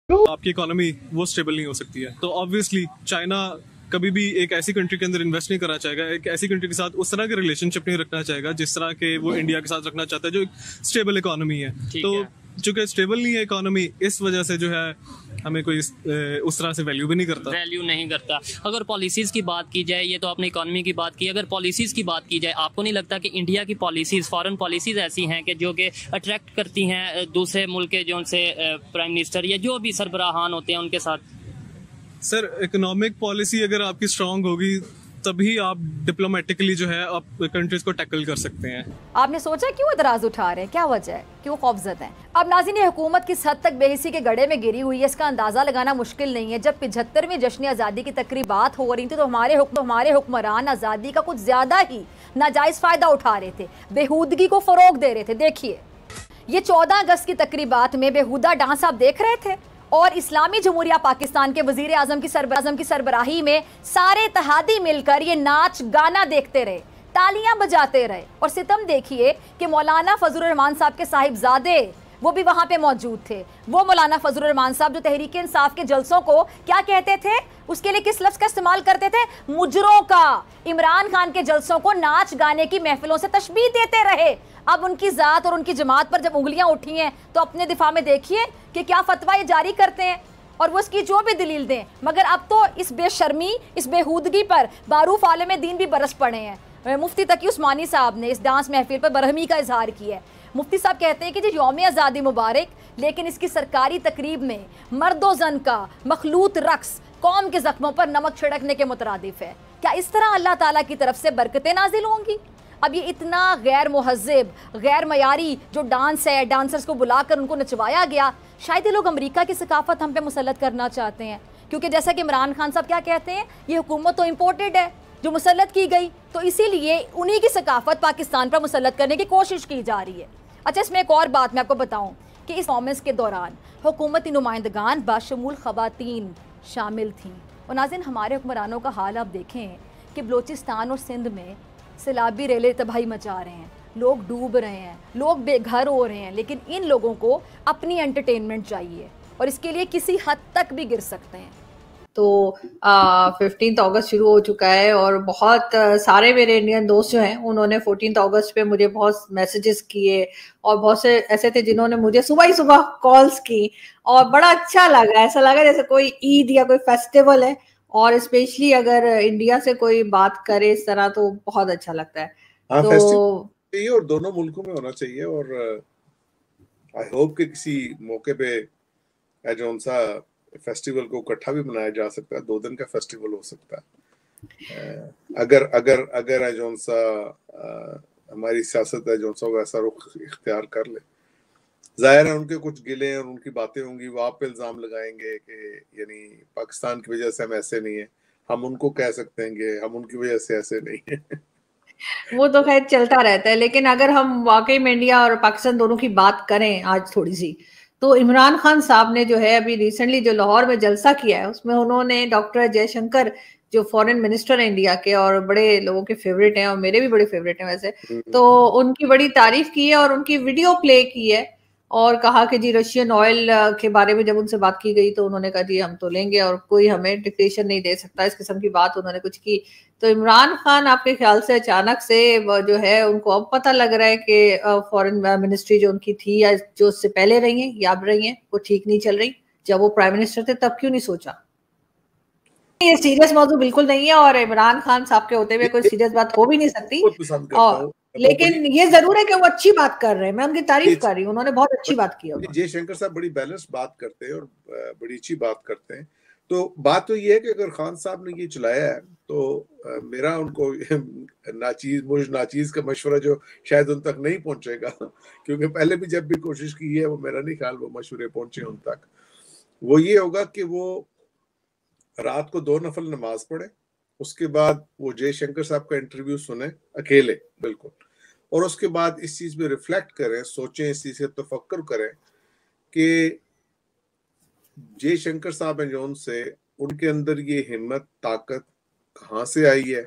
आपकी इकोनॉमी वो स्टेबल नहीं हो सकती है। तो ऑब्वियसली चाइना कभी भी एक ऐसी कंट्री के अंदर इन्वेस्ट नहीं करना चाहेगा, एक ऐसी कंट्री के साथ उस तरह के रिलेशनशिप नहीं रखना चाहेगा जिस तरह के वो इंडिया के साथ रखना चाहता है, जो एक स्टेबल इकोनॉमी है। तो चूंकि स्टेबल नहीं है इकोनॉमी, इस वजह से जो है हमें कोई उस तरह से वैल्यू भी नहीं करता। अगर पॉलिसीज की बात की जाए, ये तो आपने इकोनॉमी की बात की, अगर पॉलिसीज की बात की जाए, आपको नहीं लगता कि इंडिया की पॉलिसीज, फॉरेन पॉलिसीज ऐसी हैं कि जो कि अट्रैक्ट करती हैं दूसरे मुल्क के जो उनसे प्राइम मिनिस्टर या जो भी सरबराहान होते हैं उनके साथ? सर, इकोनॉमिक पॉलिसी अगर आपकी स्ट्रांग होगी तभी आप डिप्लोमेटिकली जो है आप कंट्रीज को टैकल कर सकते हैं। आपने सोचा क्यों एतराज उठा रहे हैं, क्या वजह है, क्यों खौफजद हैं? अब नाज़रीन, ये हुकूमत किस हद तक बेहिसी के गड्ढे में गिरी हुई है इसका अंदाजा लगाना मुश्किल नहीं है। जब 75वीं जश्न आज़ादी की तकरीबात हो रही थी तो हमारे हुक्मरान आज़ादी का कुछ ज्यादा ही नाजायज फायदा उठा रहे थे, बेहूदगी को फरोग दे रहे थे। देखिए, ये 14 अगस्त की तकरीबात में बेहुदा डांस आप देख रहे थे और इस्लामी जमहूरिया पाकिस्तान के वजीर आजम की सरबराही में सारे इत्तेहादी मिलकर ये नाच गाना देखते रहे, तालियां बजाते रहे। और सितम देखिए कि मौलाना फजलुर रहमान साहब के साहिबजादे वो भी वहां पे मौजूद थे। वो मौलाना फजलुर रहमान साहब जो तहरीक इंसाफ के जलसों को क्या कहते थे, उसके लिए किस लफ्ज का इस्तेमाल करते थे? मुजरों का। इमरान खान के जलसों को नाच गाने की महफिलों से तशबीह देते रहे। अब उनकी जात और उनकी जमात पर जब उंगलियां उठी हैं तो अपने दिफा में देखिए कि क्या फतवा ये जारी करते हैं और वो इसकी जो भी दलील दें। मगर अब तो इस बेशर्मी, इस बेहूदगी पर बारूफ आलम दीन भी बरस पड़े हैं। मुफ्ती तकी उस्मानी साहब ने इस डांस महफिल पर बरहमी का इजहार किया है। मुफ्ती साहब कहते हैं कि जी यौम आज़ादी मुबारक, लेकिन इसकी सरकारी तकरीब में मर्दो जन का मखलूत रक्स कौम के जख्मों पर नमक छिड़कने के मुतरादिफ है। क्या इस तरह अल्लाह ताला की तरफ से बरकतें नाजिल होंगी? अब ये इतना गैर मुहज़्ज़िब, गैर मयारी जो डांस है, डांसर्स को बुलाकर उनको नचवाया गया, शायद ये लोग अमेरिका की सकाफत हम पे मुसल्लत करना चाहते हैं। क्योंकि जैसा कि इमरान खान साहब क्या कहते हैं, ये हुकूमत तो इम्पोर्टेड है जो मुसल्लत की गई, तो इसीलिए उन्हीं की सकाफत पाकिस्तान पर मुसल्लत करने की कोशिश की जा रही है। अच्छा, इसमें एक और बात मैं आपको बताऊं कि इस परफॉर्मेंस के दौरान हुकूमती नुमाइंदगान बाशमूल खवातीन शामिल थीं। और नाज़रीन, हमारे हुक्मरानों का हाल आप देखें कि बलोचिस्तान और सिंध में सैलाबी रेले तबाही मचा रहे हैं, लोग डूब रहे हैं, लोग बेघर हो रहे हैं, लेकिन इन लोगों को अपनी एंटरटेनमेंट चाहिए और इसके लिए किसी हद तक भी गिर सकते हैं। तो 15 अगस्त शुरू हो चुका है और बहुत सारे मेरे इंडियन दोस्त जो हैं उन्होंने 14 अगस्त पे मुझे बहुत मैसेजेस किए और बहुत से ऐसे थे जिन्होंने मुझे सुबह ही सुबह कॉल्स की और बड़ा अच्छा लगा, ऐसा लगा जैसे कोई ईद या कोई फेस्टिवल है। और स्पेशली अगर इंडिया से कोई बात करे इस तरह तो बहुत अच्छा लगता है। तो चाहिए और दोनों मुल्कों में होना चाहिए और आई होप कि किसी मौके पे जो सा फेस्टिवल को इकट्ठा भी मनाया जा सकता है, 2 दिन का फेस्टिवल हो सकता है। अगर जो सा हमारी सियासत है जो सा वैसा रुख इख्तियार कर ले। जाहिर है उनके कुछ गिले और उनकी बातें होंगी, वो आप पे इल्जाम लगाएंगे कि यानी पाकिस्तान की वजह से हम ऐसे नहीं है, हम उनको कह सकते हैं कि हम उनकी वजह से ऐसे नहीं है। वो तो खैर चलता रहता है, लेकिन अगर हम वाकई में इंडिया और पाकिस्तान दोनों की बात करें आज थोड़ी सी, तो इमरान खान साहब ने जो है अभी रिसेंटली जो लाहौर में जलसा किया है उसमें उन्होंने डॉक्टर जयशंकर जो फॉरेन मिनिस्टर है इंडिया के और बड़े लोगों के फेवरेट हैं और मेरे भी बड़े फेवरेट हैं वैसे, तो उनकी बड़ी तारीफ की है और उनकी वीडियो प्ले की है और कहा कि जी रशियन ऑयल के बारे में जब उनसे बात की गई तो उन्होंने कहा जी हम तो लेंगे और कोई हमें डिक्टेशन नहीं दे सकता, इस किस्म की बात उन्होंने कुछ की। तो इमरान खान आपके ख्याल से अचानक से जो है उनको अब पता लग रहा है कि फॉरेन मिनिस्ट्री जो उनकी थी या जो उससे पहले रही है या अब रही है वो ठीक नहीं चल रही, जब वो प्राइम मिनिस्टर थे तब क्यों नहीं सोचा? ये सीरियस मौजूद बिल्कुल नहीं है और इमरान खान साहब के होते हुए कोई सीरियस बात हो भी नहीं सकती, और लेकिन ये जरूर है कि वो अच्छी बात कर रहे हैं, मैं उनकी तारीफ कर रही हूँ, उन्होंने बहुत अच्छी बात की है। जयशंकर साहब बड़ी बैलेंस बात करते हैं और बड़ी अच्छी बात करते हैं। तो बात तो ये है कि अगर खान साहब ने ये चलाया है तो मेरा उनको नाचीज का मशवरा जो शायद उन तक नहीं पहुंचेगा, क्योंकि पहले भी जब भी कोशिश की है वो मेरा नहीं ख्याल वो मशवरे पहुंचे उन तक। वो ये होगा कि वो रात को 2 नफल नमाज पढ़े, उसके बाद वो जयशंकर साहब का इंटरव्यू सुने अकेले बिल्कुल, और उसके बाद इस चीज में रिफ्लेक्ट करें, सोचें, इस चीज से तफक्कर करें कि जयशंकर साहब हैं जो उनसे उनके अंदर ये हिम्मत ताकत कहाँ से आई है